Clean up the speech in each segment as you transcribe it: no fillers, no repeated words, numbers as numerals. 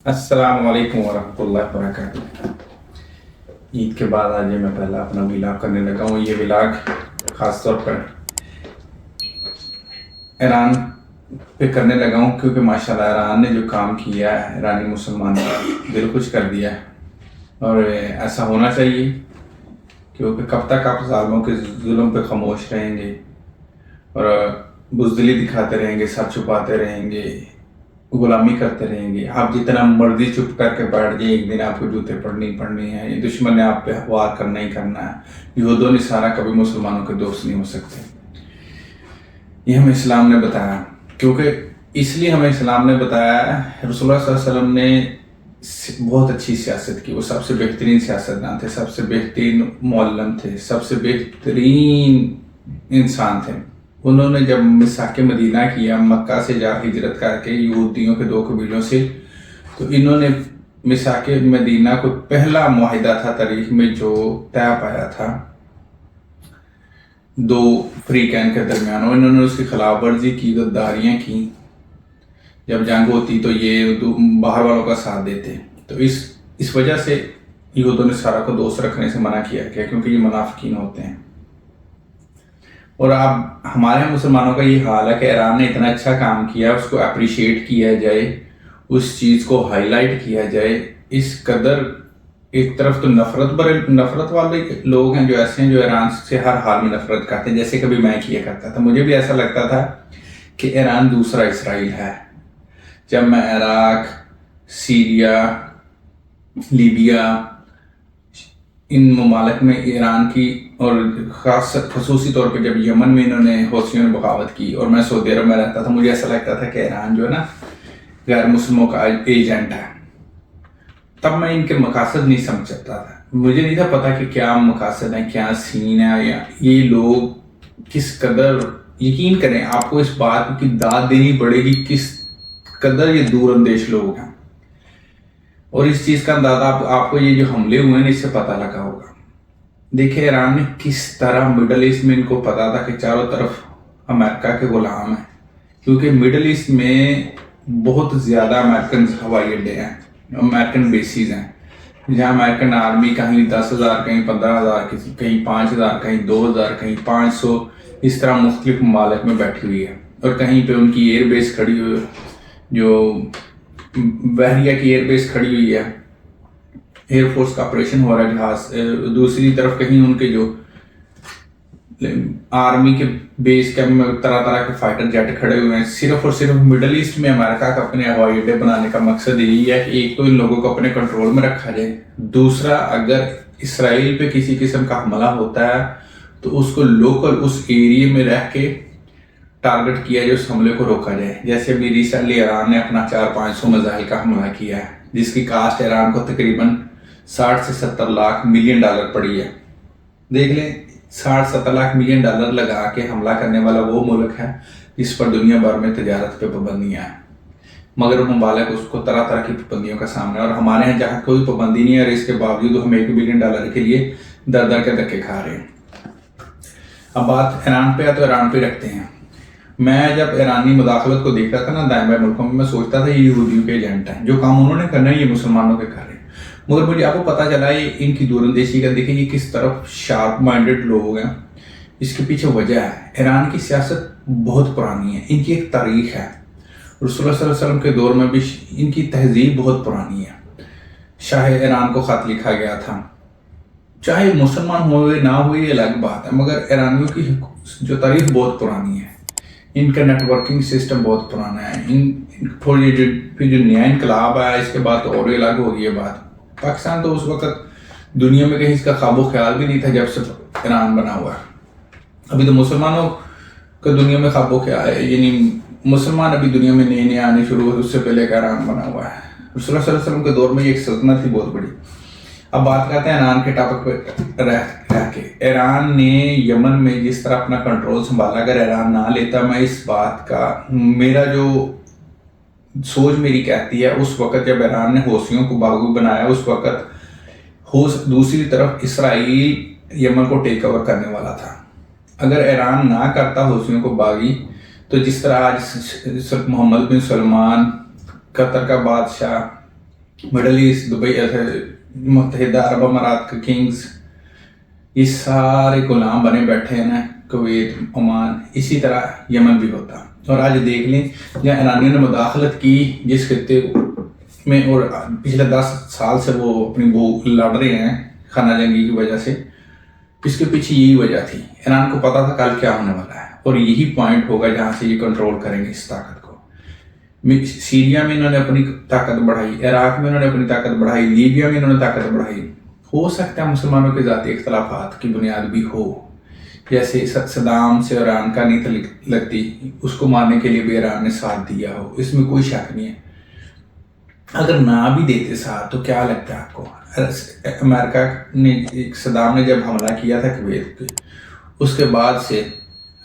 अस्सलाम वालेकुम वरहमतुल्लाहि वबरकातुह। ईद के बाद आज मैं पहला अपना विलाग करने लगा हूँ। ये विलाग ख़ास तौर पर ईरान पे करने लगा हूँ क्योंकि माशाल्लाह ईरान ने जो काम किया है, ईरानी मुसलमानों का दिल खुश कर दिया है और ऐसा होना चाहिए, क्योंकि कब तक आप ज़ालिमों के जुल्म पे खामोश रहेंगे और बुज़दिली दिखाते रहेंगे, सर छुपाते रहेंगे, गुलामी करते रहेंगे। आप जितना मर्जी चुप करके बैठ जाइए, एक दिन आपको जूते पड़नी पड़नी है। ये दुश्मन ने आप पे वार करना ही करना है। यहूदों ने सारा कभी मुसलमानों के दोस्त नहीं हो सकते। ये हमें इस्लाम ने बताया, क्योंकि इसलिए हमें इस्लाम ने बताया। रसूलुल्लाह सल्लल्लाहु अलैहि वसल्लम ने बहुत अच्छी सियासत की। वो सबसे बेहतरीन सियासतदान थे, सबसे बेहतरीन मौल्लम थे, सबसे बेहतरीन इंसान थे। उन्होंने जब मिसाक मदीना किया, मक्का से जा हिजरत करके यहूदियों के दो कबीलों से, तो इन्होंने मिसाक मदीना को पहला मुआहिदा था तारीख में जो तय पाया था दो फ्रीकैन के दरमियान। इन्होंने उसकी खिलाफ वर्जी की, गद्दारियाँ की। जब जंग होती तो ये बाहर वालों का साथ देते। तो इस वजह से यहूदियों ने सारा को दोस्त रखने से मना किया गया, क्योंकि ये मुनाफिकीन होते हैं। और अब हमारे मुसलमानों का ये हाल है कि ईरान ने इतना अच्छा काम किया, उसको अप्रिशिएट किया जाए, उस चीज़ को हाईलाइट किया जाए। इस कदर एक तरफ तो नफरत वाले लोग हैं जो ऐसे हैं, जो ईरान से हर हाल में नफरत करते हैं, जैसे कभी मैं किया करता था। मुझे भी ऐसा लगता था कि ईरान दूसरा इसराइल है। जब मैं इराक, सीरिया, लीबिया, इन ममालिक में ईरान की, और ख़ास खसूसी तौर पे जब यमन में इन्होंने हौसियों ने बगावत की और मैं सऊदी अरब में रहता था, मुझे ऐसा लगता था कि ईरान जो है ना, गैर मुस्लिमों का एजेंट है। तब मैं इनके मकासद नहीं समझ सकता था। मुझे नहीं था पता कि क्या मकासद है, क्या सीन है, या ये लोग किस कदर, यकीन करें आपको इस बात की दाद देनी पड़ेगी किस कदर ये दूर अंदेश लोग हैं। और इस चीज़ का अंदाजा आपको ये जो हमले हुए हैं इससे पता लगा होगा। देखिए ईरान ने किस तरह मिडल ईस्ट में, इनको पता था कि चारों तरफ अमेरिका के गुलाम हैं, क्योंकि मिडल ईस्ट में बहुत ज़्यादा अमेरिकन हवाई अड्डे हैं, अमेरिकन बेसिस हैं, जहाँ अमेरिकन आर्मी कहीं 10,000, कहीं 15,000, कहीं 5,000, कहीं 2,000, कहीं 500, इस तरह मुख्तलिफ ममालिक में बैठी हुई है। और कहीं पे उनकी एयर बेस खड़ी हुई, जो बहरिया की एयर बेस खड़ी हुई है, एयरफोर्स का ऑपरेशन हो रहा है जहाज। दूसरी तरफ कहीं उनके जो आर्मी के बेस के तरह तरह के फाइटर जेट खड़े हुए हैं। सिर्फ और सिर्फ मिडल ईस्ट में अमेरिका का अपने हवाई अड्डे बनाने का मकसद यही है कि एक तो इन लोगों को अपने कंट्रोल में रखा जाए, दूसरा अगर इसराइल पे किसी किस्म का हमला होता है तो उसको लोकल उस एरिया में रह के टारगेट किया जाए, उस हमले को रोका जाए। जैसे अभी रिसेंटली ईरान ने अपना 400-500 मिसाइल का हमला किया है, जिसकी कास्ट ईरान को तकरीबन 60 से 70 लाख मिलियन डॉलर पड़ी है। देख लें, 60-70 लाख मिलियन डॉलर लगा के हमला करने वाला वो मुल्क है जिस पर दुनिया भर में तजारत पे पाबंदियाँ हैं, मगर ममालिक उसको तरह तरह की पाबंदियों का सामना है। और हमारे यहाँ जहाँ कोई पाबंदी नहीं है और इसके बावजूद हम $1 बिलियन के लिए दर दर के धक्के खा रहे हैं। अब बात ईरान पे है तो ईरान पे रखते हैं। मैं जब ईरानी मुदाखलत को देखता था ना दाएं बाएं मुल्कों में, मैं सोचता था ये यहूदियों के एजेंट हैं, जो काम उन्होंने करना है ये मुसलमानों के कर रहे हैं। मगर मुझे आपको पता चला ये इनकी दूरंदेशी का। देखिए ये किस तरफ शार्प माइंडेड लोग हैं, इसके पीछे वजह है। ईरान की सियासत बहुत पुरानी है, इनकी एक तारीख है। रसूलुल्लाह सल्लल्लाहु अलैहि वसल्लम के दौर में भी इनकी तहजीब बहुत पुरानी है। शाह ईरान को ख़त लिखा गया था, चाहे मुसलमान हुए ना हुए ये अलग बात है, मगर ईरानियों की जो तारीख बहुत पुरानी है। इनका नेटवर्किंग सिस्टम बहुत पुराना है। थोड़ी फिर जो नया इनकलाब आया इसके बाद तो और अलग हो गई है बात। पाकिस्तान तो उस वक्त दुनिया में कहीं इसका ख्वाबो ख्याल भी नहीं था जब से ईरान बना हुआ है। अभी तो मुसलमानों का दुनिया में ख्वाबो ख्याल है, यानी मुसलमान अभी दुनिया में नए नए आने शुरू हुए, उससे पहले का ईरान बना हुआ है। रसूलुल्लाह सल्लल्लाहु अलैहि वसल्लम के दौर में एक सल्तनत थी बहुत बड़ी। अब बात करते हैं ईरान के टॉपिक पे रह के। ईरान ने यमन में जिस तरह अपना कंट्रोल संभाला, अगर ईरान ना लेता, मैं इस बात का, मेरा जो सोच मेरी कहती है, उस वक्त जब ईरान ने हौसियों को बागू बनाया, उस वक्त दूसरी तरफ इसराइल यमन को टेक ओवर करने वाला था। अगर ईरान ना करता हौसियों को बागी, तो जिस तरह आज मोहम्मद बिन सलमान, कतर का बादशाह, मिडल ईस्ट, दुबई, मुत्तहिदा अरब अमारात के किंग्स, ये सारे गुलाम बने बैठे हैं ना, कुवैत, ओमान, इसी तरह यमन भी होता। और आज देख लें जहाँ ईरानियों ने मुदाखलत की जिस खत्ते में, और पिछले 10 साल से वो अपनी वो लड़ रहे हैं खाना जंगी की वजह से, इसके पीछे यही वजह थी। ईरान को पता था कल क्या होने वाला है, और यही पॉइंट होगा जहाँ से ये कंट्रोल करेंगे इस ताकत को। सीरिया में इन्होंने अपनी ताकत बढ़ाई, इराक में इन्होंने अपनी ताकत बढ़ाई, लीबिया में इन्होंने ताकत बढ़ाई। हो सकता है मुसलमानों के ज़ाती इख्तलाफात की बुनियाद भी हो, जैसे सद्दाम से ईरान का नहीं लगती, उसको मारने के लिए भी ईरान ने साथ दिया हो, इसमें कोई शक नहीं है। अगर ना भी देते साथ तो क्या लगता है आपको? अमेरिका ने, सद्दाम ने जब हमला किया था कुवैत पे, उसके बाद से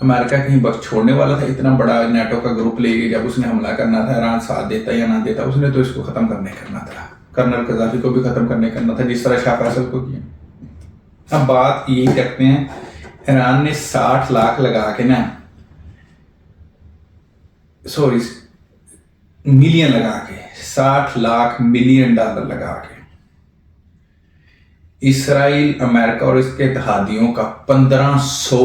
अमेरिका कहीं वक्त छोड़ने वाला था? इतना बड़ा नेटो का ग्रुप लेके जब उसने हमला करना था, ईरान साथ देता या ना देता, उसने तो इसको ख़त्म करने करना था। कर्नल कज़ाफी को भी ख़त्म करने करना था, जिस तरह शाह फैसल को किया। अब बात यही करते हैं, ईरान ने 60 लाख लगा के ना, सॉरी मिलियन लगा के, 60 लाख मिलियन डॉलर लगा के इसराइल, अमेरिका और इसके इत्तेहादियों का 1500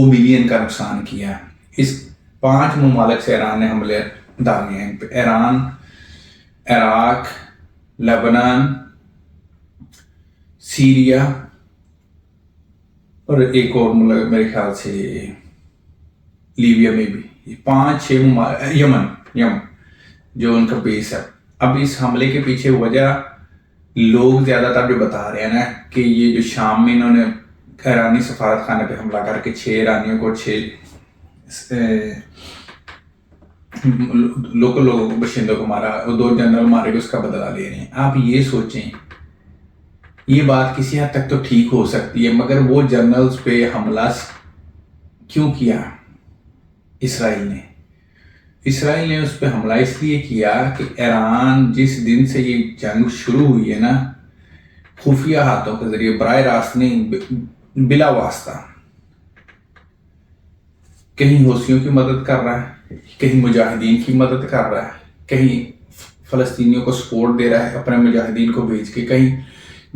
मिलियन का नुकसान किया। इस 5 ममालिक से ईरान ने हमले डाले हैं, ईरान, इराक, लेबनान, सीरिया और एक और मुल्क मेरे ख्याल से लीबिया में भी। 5-6 यमन जो उनका बेस है। अब इस हमले के पीछे वजह लोग ज़्यादातर जो बता रहे हैं ना कि ये जो शाम में इन्होंने ईरानी सफारत खाने पे हमला करके 6 ईरानियों को, 6 लोकल लोगों को, बशिंदों को मारा, और 2 जनरल मारे गए, उसका बदला ले रहे हैं। आप ये सोचें, ये बात किसी हद तक तो ठीक हो सकती है, मगर वो जनरल्स पे हमला क्यों किया इसराइल ने? इसराइल ने उस पर हमला इसलिए किया कि ईरान जिस दिन से ये जंग शुरू हुई है ना, खुफिया हाथों के जरिए, बराह रास्त नहीं, बिला वास्ता, कहीं हौसियों की मदद कर रहा है, कहीं मुजाहिदीन की मदद कर रहा है, कहीं फलस्तीनियों को सपोर्ट दे रहा है अपने मुजाहिदीन को भेज के, कहीं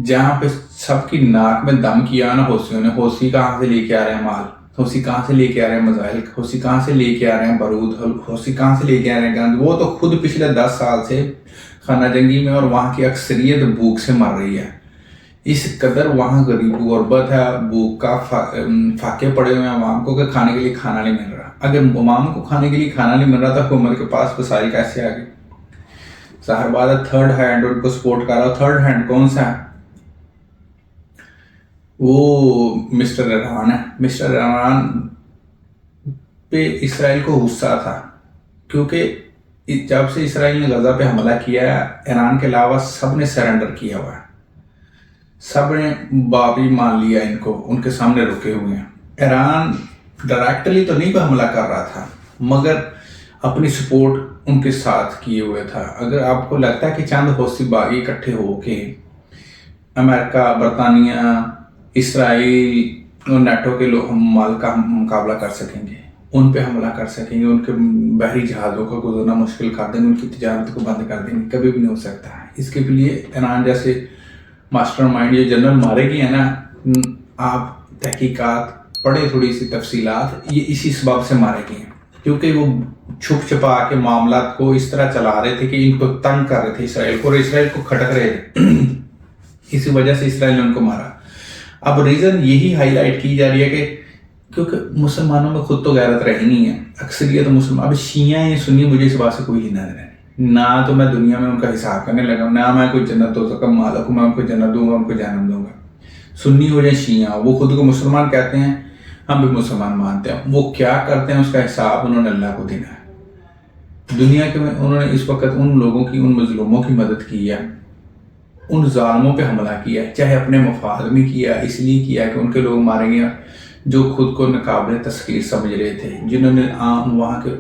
जहाँ पे सबकी नाक में दम किया ना हौसियों ने। हौसी कहाँ से लेके आ रहे हैं माल, हौसी कहाँ से लेके आ रहे हैं मजाइल, हौसी कहाँ से लेके आ रहे हैं बारूद, हौसी कहाँ से लेके आ रहे हैं गंद। वो तो खुद पिछले 10 साल से खाना जंगी में, और वहाँ की अक्सरियत भूख से मर रही है। इस कदर वहाँ गरीब गुरबत है, भूख का फाके पड़े हुए हैं अवाम को, कि खाने के लिए खाना नहीं मिल रहा। अगर अवाम को खाने के लिए खाना नहीं मिल रहा था, हुकूमत के पास वसाइल कैसे आ गई? ज़ाहिर बात है थर्ड हैंड उनको सपोर्ट कर रहा। थर्ड हैंड कौन सा है? वो मिस्टर ईरान है। मिस्टर ईरान पे इसराइल को गुस्सा था, क्योंकि जब से इसराइल ने गजा पे हमला किया है, ईरान के अलावा सब ने सरेंडर किया हुआ है, सब ने बाबी मान लिया इनको, उनके सामने रुके हुए हैं। ईरान डायरेक्टली तो नहीं हमला कर रहा था, मगर अपनी सपोर्ट उनके साथ किए हुए था। अगर आपको लगता है कि चंद हौसी बागी इकट्ठे होके अमेरिका, बरतानिया, इसराइल और नेटो के लोग माल का मुकाबला कर सकेंगे, उन पे हमला कर सकेंगे, उनके बहरी जहाज़ों का गुजरना मुश्किल कर देंगे, उनकी तिजारत को बंद कर देंगे, कभी भी नहीं हो सकता है। इसके लिए ईरान जैसे मास्टरमाइंड ये जनरल मारे गए हैं ना, आप तहकीकात पढ़े, थोड़ी सी तफसीलात, ये इसी सबब से मारे गए हैं, क्योंकि वो छुप छुपा के मामला को इस तरह चला रहे थे कि इनको तंग कर रहे थे इसराइल को, और इसराइल को खटक रहे थे। इसी वजह से इसराइल ने उनको मारा। अब रीज़न यही हाईलाइट की जा रही है कि क्योंकि मुसलमानों में खुद तो गैरत रही नहीं है, अक्सरियत मुसलमान। अब शिया या सुन्नी, मुझे इस बात से कोई लेना देना नहीं, ना तो मैं दुनिया में उनका हिसाब करने लगा, ना मैं कोई जन्नत दोज़ख का मालिक हूँ, मैं उनको जन्नत दूंगा, उनको जन्म दूंगा। सुन्नी हो या शिया, वो खुद को मुसलमान कहते हैं, हम भी मुसलमान मानते हैं। वो क्या करते हैं उसका हिसाब उन्होंने अल्लाह को देना है। दुनिया के में उन्होंने इस वक्त उन लोगों की, उन मजलूमों की मदद की है, उन जालमों पे हमला किया है, चाहे अपने मफाद में किया, इसलिए किया कि उनके लोग मारे गए जो खुद को नाकाबिल तस्खीर समझ रहे थे, जिन्होंने वहाँ के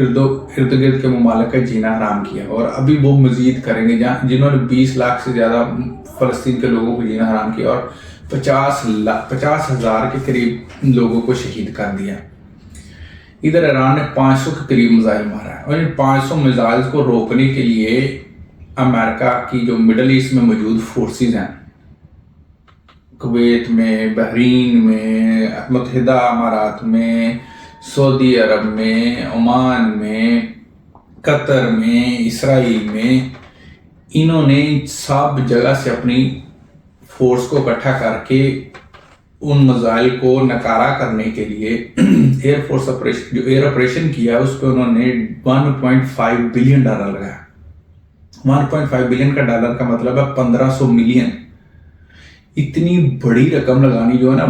इर्द गिर्द के ममालिक का जीना हराम किया, और अभी वो मजीद करेंगे, जहाँ जिन्होंने 20 लाख से ज़्यादा फ़लस्तीन के लोगों को जीना हराम किया, और 50,000 के करीब लोगों को शहीद कर दिया। ادھر ایران نے 500 کے قریب میزائل مارا ہے، اور ان 500 میزائل کو روکنے کے لیے امریکہ کی جو مڈل ایسٹ میں موجود فورسز ہیں، کویت میں، بحرین میں، متحدہ امارات میں، سعودی عرب میں، عمان میں، قطر میں، اسرائیل میں، انہوں نے سب جگہ سے اپنی فورس کو اکٹھا کر کے ان میزائل کو ناکارہ کرنے کے لیے ایئر فورس آپریشن، جو ایئر آپریشن کیا اس پہ انہوں نے $1.5 بلین لگایا۔ 1.5 بلین کا ڈالر کا مطلب ہے 1500 ملین۔ اتنی بڑی رقم لگانی جو ہے نا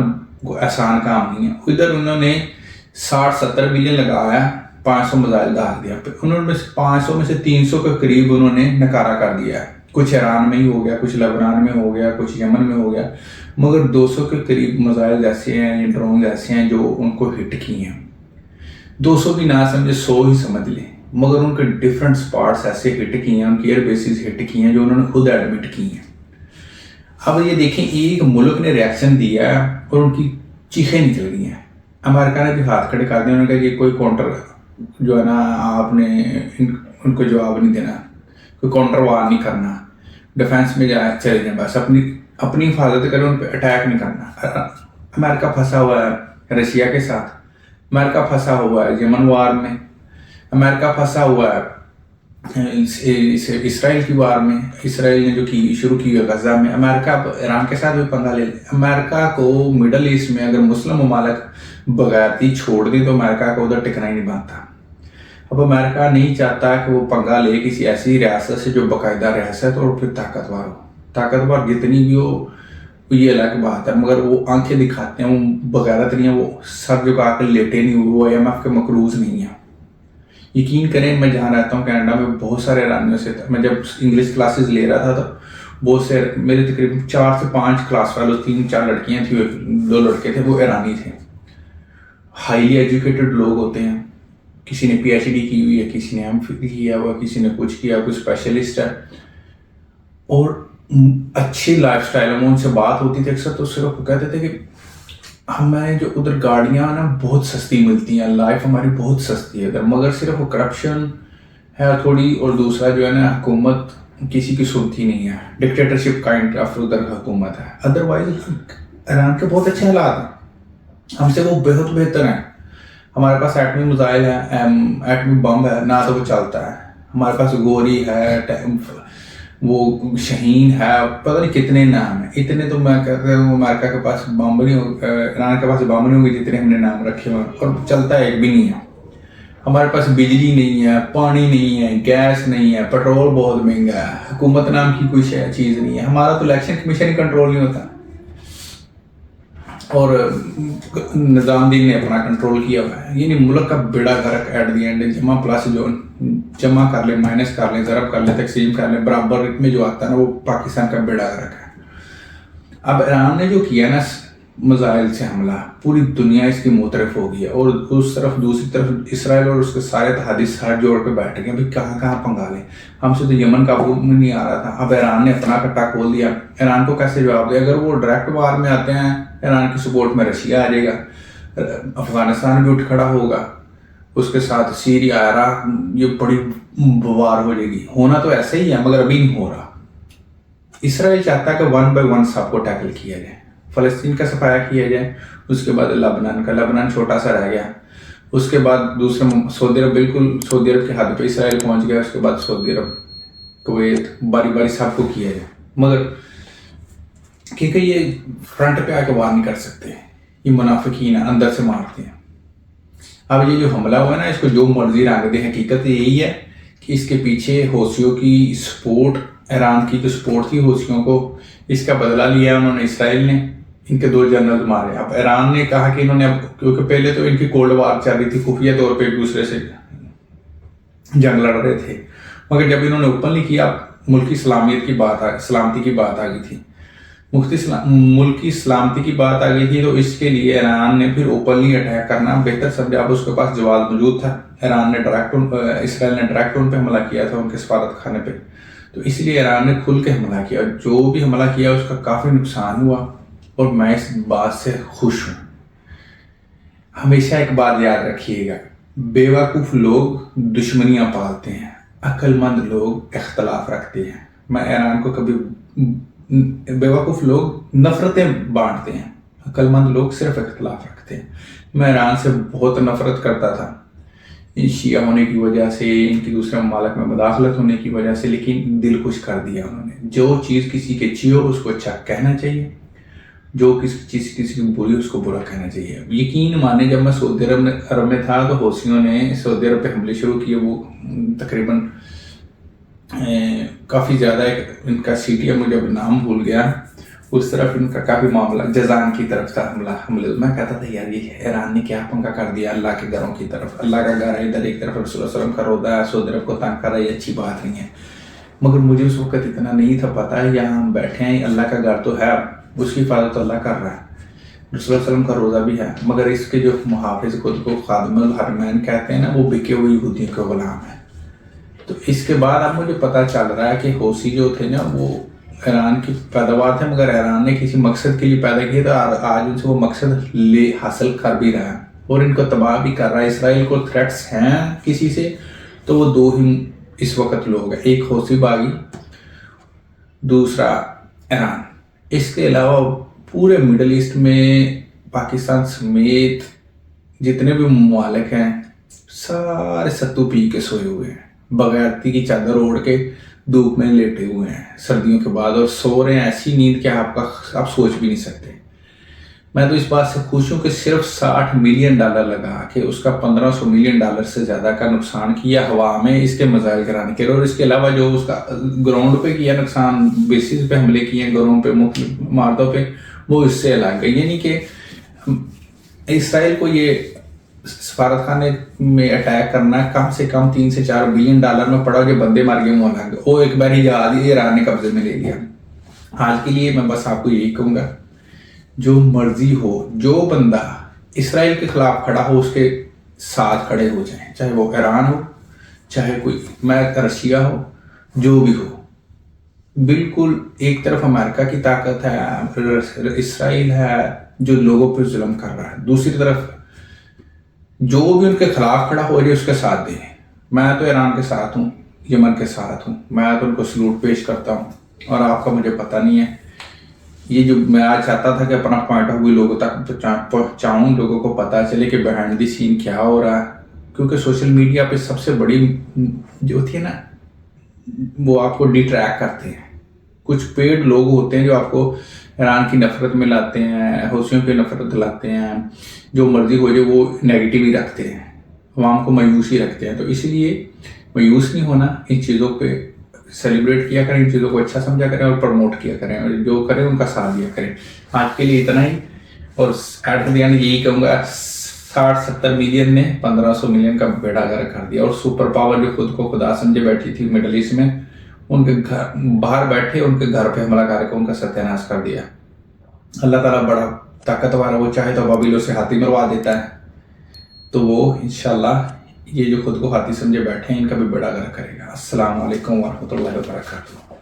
آسان کام نہیں ہے۔ ادھر انہوں نے 60-70 بلین لگایا، 500 میزائل ڈال دیا، پھر انہوں نے 500 میں سے 300 کے قریب انہوں نے ناکارہ کر دیا ہے۔ کچھ ایران میں ہی ہو گیا، کچھ لبنان میں ہو گیا، کچھ یمن میں ہو گیا، مگر 200 کے قریب میزائل ایسے ہیں یا ڈرون ایسے ہیں جو ان کو ہٹ کی ہیں۔ 200 بھی نہ سمجھے، 100 ہی سمجھ لیں، مگر ان کے ڈیفرنٹ سپارٹس ایسے ہٹ کی ہیں، ان کی ایئر بیسز ہٹ کی ہیں جو انہوں نے خود ایڈمٹ کی ہیں۔ اب یہ دیکھیں، ایک ملک نے ریاکشن دیا ہے اور ان کی چیخیں نکل گئی ہیں۔ امریکہ نے بھی ہاتھ کھڑے کر دیا، انہوں نے کہا کہ کوئی کاؤنٹر جو ہے نا آپ نے ان کو جواب نہیں دینا، کوئی کاؤنٹر وار نہیں کرنا، ڈیفینس میں چلے جائیں، بس اپنی حفاظت کریں، ان پہ اٹیک نہیں کرنا۔ امریکہ پھنسا ہوا ہے رشیا کے ساتھ، امریکہ پھنسا ہوا ہے یمن وار میں، امریکہ پھنسا ہوا ہے اسرائیل کی وار میں، اسرائیل نے جو شروع کی ہے غزہ میں۔ امریکہ ایران کے ساتھ بھی پنگا لے لے۔ امریکہ کو مڈل ایسٹ میں اگر مسلم ممالک بغیرتی چھوڑ دیں تو امریکہ کو ادھر ٹکنا ہی نہیں بنتا۔ اب امریکہ نہیں چاہتا کہ وہ پنگا لے کسی ایسی ریاست سے جو باقاعدہ ریاست اور پھر طاقتور ہو۔ طاقتور جتنی بھی ہو یہ الگ بات ہے، مگر وہ آنکھیں دکھاتے ہیں، وہ بغیرت نہیں ہے، وہ سر جھکا کے لیٹے نہیں ہوئے، وہ IMF کے مقروض نہیں ہیں۔ یقین کریں، میں جہاں رہتا ہوں کینیڈا میں، بہت سارے ایرانیوں سے تھا۔ میں جب انگلش کلاسز لے رہا تھا تو بہت سے میرے تقریباً 4 سے 5 کلاس فیلو، 3-4 لڑکیاں تھیں، 2 لڑکے تھے، وہ ایرانی تھے۔ ہائیلی ایجوکیٹڈ لوگ ہوتے ہیں، کسی نے PhD کی ہوئی ہے، کسی نے MPhil کیا ہوا، کسی نے کچھ کیا، کوئی اسپیشلسٹ ہے، اور اچھی لائف سٹائل ہے۔ ان سے بات ہوتی تھی اکثر تو صرف وہ کہتے تھے کہ ہمیں جو ادھر گاڑیاں نا بہت سستی ملتی ہیں، لائف ہماری بہت سستی ہے ادھر، مگر صرف وہ کرپشن ہے تھوڑی، اور دوسرا جو ہے نا حکومت کسی کی سنتی نہیں ہے، ڈکٹیٹرشپ کائنڈ آف ادھر حکومت ہے۔ ادروائز ایران کے بہت اچھے حالات ہیں، ہم سے وہ بہت بہتر ہیں۔ ہمارے پاس ایٹمی میزائل ہے، ایٹمی بم ہے، نہ تو وہ چلتا ہے۔ ہمارے پاس گوری ہے، وہ شہین ہے، پتہ نہیں کتنے نام ہیں۔ اتنے تو میں کہتا ہوں امریکہ کے پاس بم نہیں ہو، ایران کے پاس بم نہیں ہوں گے جتنے ہم نے نام رکھے ہوئے، اور چلتا ایک بھی نہیں ہے۔ ہمارے پاس بجلی نہیں ہے، پانی نہیں ہے، گیس نہیں ہے، پیٹرول بہت مہنگا ہے، حکومت نام کی کوئی چیز نہیں ہے۔ ہمارا تو الیکشن کمیشن ہی کنٹرول نہیں ہوتا، اور نظام دین نے اپنا کنٹرول کیا ہوا ہے۔ یعنی ملک کا بیڑا غرق ایٹ دی اینڈ، جمع پلس جو جمع کر لیں، مائنس کر لیں، ضرب کر لیں، تقسیم کر لیں، برابر میں جو آتا ہے نا وہ پاکستان کا بیڑا غرق ہے۔ اب ایران نے جو کیا نا میزائل سے حملہ، پوری دنیا اس کی معترف ہو گئی ہے، اور اس طرف دوسری طرف اسرائیل اور اس کے سارے اتحادی ہاتھ جوڑ کے بیٹھ گئے، بھائی کہاں کہاں پنگا لیں، ہم سے تو یمن قابو میں نہیں آ رہا تھا۔ اب ایران نے اپنا کٹا کھول دیا، ایران کو کیسے جواب دے؟ اگر وہ ڈائریکٹ وار میں آتے ہیں، ایران کی سپورٹ میں رشیا آ جائے گا، افغانستان بھی اٹھ کھڑا ہوگا، اس کے ساتھ سیریا، عراق، یہ بڑی وار ہو جائے گی۔ ہونا تو ایسا ہی ہے، مگر ابھی نہیں ہو رہا۔ اسرائیل چاہتا ہے کہ 1 بائی 1 سب کو ٹیکل کیا جائے، فلسطین کا صفایا کیا جائے، اس کے بعد لبنان چھوٹا سا رہ گیا، اس کے بعد دوسرے سعودی عرب، بالکل سعودی عرب کے حد پہ اسرائیل پہنچ گیا، اس کے بعد سعودی عرب، کویت، باری باری سب کو کیا جائے، مگر کیونکہ یہ فرنٹ پہ آ کے وار نہیں کر سکتے، یہ منافقین ہیں، اندر سے مارتے ہیں۔ اب یہ جو حملہ ہوا ہے نا، اس کو جو مرضی رنگ دے، حقیقت یہی ہے کہ اس کے پیچھے حوثیوں کی سپورٹ، ایران کی جو سپورٹ تھی حوثیوں کو، اس کا بدلہ لیا انہوں نے، اسرائیل نے ان کے 2 جنرل مارے۔ اب ایران نے کہا کہ انہوں نے، کیونکہ پہلے تو ان کی کولڈ وار چل رہی تھی، خفیہ طور پہ ایک دوسرے سے جنگ لڑ رہے تھے، مگر جب انہوں نے اوپنلی کیا، ملکی سلامتی کی بات آ گئی تھی، ملکی سلامتی کی بات آ گئی تھی، تو اس کے لیے ایران نے پھر اوپنلی اٹیک کرنا بہتر سمجھا۔ اب اس کے پاس جواب موجود تھا، اسرائیل نے ڈائریکٹ ان پہ حملہ کیا تھا، ان کے سفارت خانے پہ، تو اس لیے ایران نے کھل کے حملہ کیا، اور جو بھی حملہ کیا اس کا کافی نقصان ہوا، اور میں اس بات سے خوش ہوں۔ ہمیشہ ایک بات یاد رکھیے گا، बेवकूफ़ लोग दुश्मनियाँ पालते हैं, अक्लमंद लोग इख्तलाफ रखते हैं। मैं ईरान को कभी बेवकूफ़ लोग नफ़रतें बांटते हैं, अक्लमंद लोग सिर्फ इख्तलाफ रखते हैं। मैं ईरान से बहुत नफ़रत करता था, इन शिया होने की वजह से, इनकी दूसरे ममालिक में मुदाखलत होने की वजह से, लेकिन दिल खुश कर दिया उन्होंने। जो चीज़ किसी की अच्छी हो उसको अच्छा कहना चाहिए, जो किसी चीज़ किसी की बुरी उसको बुरा कहना चाहिए। यकीन माने जब मैं सऊदी अरब में था तो हौसियों ने सऊदी अरब पे हमले शुरू किए। वो तकरीबन काफ़ी ज़्यादा, एक इनका सिटी है, मुझे अब नाम भूल गया, उस तरफ इनका काफ़ी मामला जजान की तरफ था हमले। मैं कहता था यार ये ईरान ने क्या पंगा कर दिया अल्लाह के घरों की तरफ। अल्लाह का घर है इधर, एक तरफ रसूल सल्लल्लाहु अलैहि वसल्लम का रोज़ा है, सऊदी अरब को तंग कर रहा है, ये अच्छी बात नहीं है। मगर मुझे उस वक्त इतना नहीं था पता है, यहाँ हम बैठे हैं, अल्लाह का घर तो है, उसकी हिफाजत अल्लाह कर रहा है, रसूल वसल्लम का रोज़ा भी है। मगर इसके जो मुहाफ़िज़ खुद को खादिमुल हरमैन कहते हैं ना, वो बिके हुए यहूदियों के गुलाम है। तो इसके बाद अब मुझे पता चल रहा है कि हौसी जो थे ना वो ईरान की पैदावार थे, मगर ईरान ने किसी मकसद के लिए पैदा किया, तो आज उनसे वो मकसद हासिल कर भी रहा है और इनको तबाह भी कर रहा है। इसराइल को थ्रेट्स हैं किसी से तो वो दो ही इस वक्त लोग हैं, एक हौसी बागी, दूसरा ईरान। इसके अलावा पूरे मिडल ईस्ट में पाकिस्तान समेत जितने भी ममालिक हैं सारे सत्तू पी के सोए हुए हैं, बगैरती की चादर ओढ़ के धूप में लेटे हुए हैं सर्दियों के बाद, और सो रहे हैं ऐसी नींद कि आप सोच भी नहीं सकते। मैं तो इस बात से खुश हूँ कि सिर्फ $60 मिलियन लगा के उसका $1500 मिलियन से ज़्यादा का नुकसान किया हवा में इसके मिसाइल गिराने के लिए, और इसके अलावा जो उसका ग्राउंड पे किया नुकसान, बेसिस पे हमले किए हैं ग्राउंड पे, मुख्तलिफ इमारतों पे, वो इससे अलग है। यानी कि इसराइल को ये सफारत खाने में अटैक करना कम से कम $3 से $4 बिलियन में पड़ा, जो बंदे मार गए वो अलग, वो एक बार ही जहाज ईरान ने कब्जे में ले लिया। हाल के लिए मैं बस आपको यही कहूँगा, जो मर्जी हो, जो बंदा इसराइल के खिलाफ खड़ा हो उसके साथ खड़े हो जाएं, चाहे वो ईरान हो, चाहे कोई रशिया हो, जो भी हो। बिल्कुल एक तरफ अमेरिका की ताकत है, इसराइल है जो लोगों पर जुल्म कर रहा है, दूसरी तरफ जो भी उनके खिलाफ खड़ा हो जाए उसके साथ दें। मैं तो ईरान के साथ हूँ, यमन के साथ हूँ, मैं तो उनको सलूट पेश करता हूँ, और आपका मुझे पता नहीं है। ये जो मैं आज चाहता था कि अपना पॉइंट ऑफ व्यू लोगों तक पहुँचाऊँ, लोगों को पता चले कि बिहाइंड द सीन क्या हो रहा है, क्योंकि सोशल मीडिया पे सबसे बड़ी जो होती है ना, वो आपको डिट्रैक्ट करते हैं। कुछ पेड लोग होते हैं जो आपको ईरान की नफरत में लाते हैं, हौसियों की नफरत दिलाते हैं, जो मर्जी हो जाए वो नेगेटिव ही रखते हैं, अवाम को मायूस ही रखते हैं। तो इसलिए मायूस नहीं होना, इन चीज़ों पे सेलिब्रेट किया करें, इन चीज़ों को अच्छा समझा करें और प्रमोट किया करें, और जो करें उनका साथ दिया करें। आज के लिए इतना ही, और एट द एंड यही कहूँगा, 60-70 मिलियन ने $1500 मिलियन का बेड़ा गर्क कर दिया। और सुपर पावर जो खुद को खुदा समझे बैठी थी मिडल ईस्ट में, उनके घर बाहर बैठे उनके घर पे हमला करके उनका सत्यानाश कर दिया। अल्लाह ताला बड़ा ताकतवर है, वो चाहे तो बाबिलों से हाथी मरवा देता है, तो वो इंशाल्लाह ये जो खुद को हाथी समझे बैठे हैं इनका भी बेड़ा गर्क करेगा। अस्सलाम वालेकुम वरहमतुल्लाहि वबरकातुहू।